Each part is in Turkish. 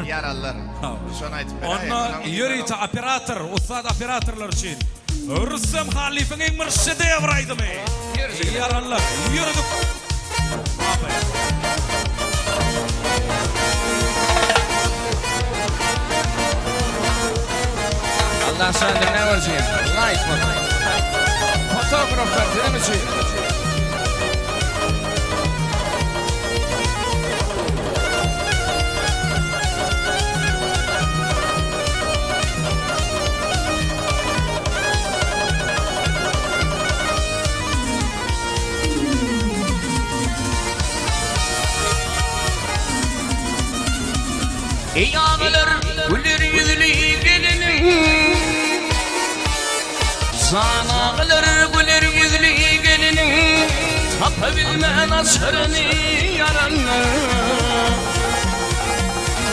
Yaralılar. Şunu aytıp berayim. Onu yürüyte operator, ustad operatorlar için. Rüstem Halife'nin mürşidi yavraydı mı? Yaralılar, yürüdük. Allah senden ne versin? Light mı? Fotoğraflar değil mi? Ey ağalar, güller yüzlü gelinin Zanağalar, güller yüzlü gelinin Tapabilmen asırını yaranlar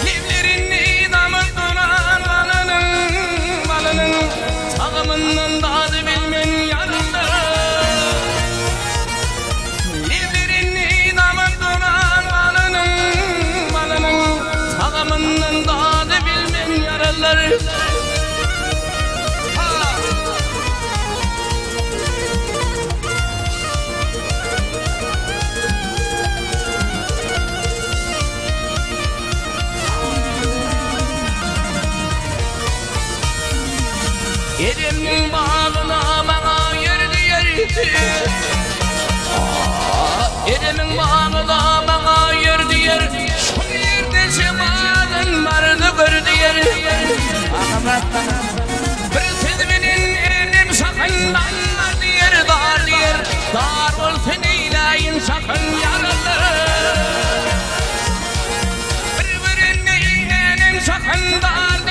Livlerini damık duran balının Tağımından dadı bilmen yarınlar Livlerini damık duran balının Tağımından dadı bilmen yaralar Elim'in bağına bana yerdi Elim'in bağına bana yerdi Şu yerde semanın vardı gördü Bir tedbinin elim sakından dar Dar olsun eyleyin sakın yaralı Birbirinin elim sakın dar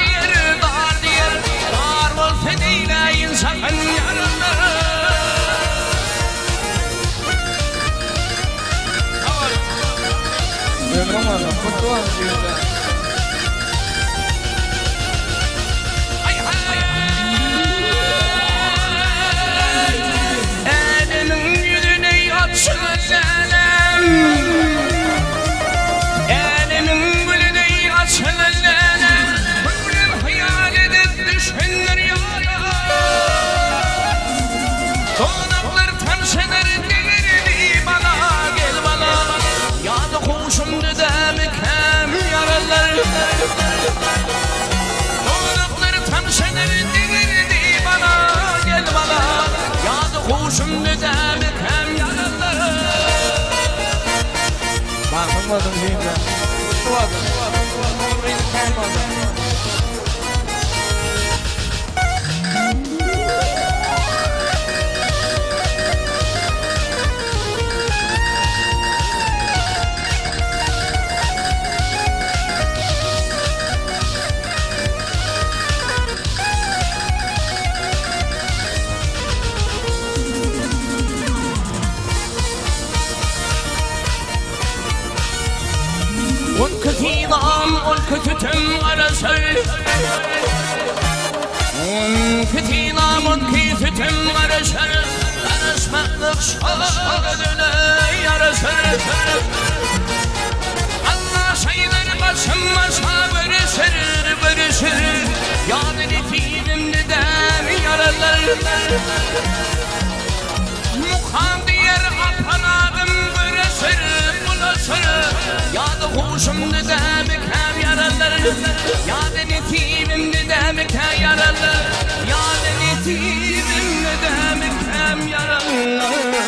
olsun eyleyin sakın yaralı Ramazan, fotoğraf diyorlar. Elimin yüzüne açılalım Elimin gülüne açılalım Ömrüm hayal edip düşünür yara Donaklar temseler değerli bana Gel bana Yadı kuşum düdemi kem yaralar Donaklar temseler değerli bana Gel bana Yadı kuşum düdemi kem yaralar Bakmadım şimdi. Şu adam. Orayı kaymadım. والكثير والكتتم على سر والكثير والكتتم على سر أنا اسمعك شهادنا يا رسل الله سيدر قسم صابر سر يا دلتي من ندام يا رسل مقام دير أطلابم برسر Ya da kuşum düdemek hem yaralar Ya da netimim düdemek hem yaralar Ya da netimim düdemek hem yaralar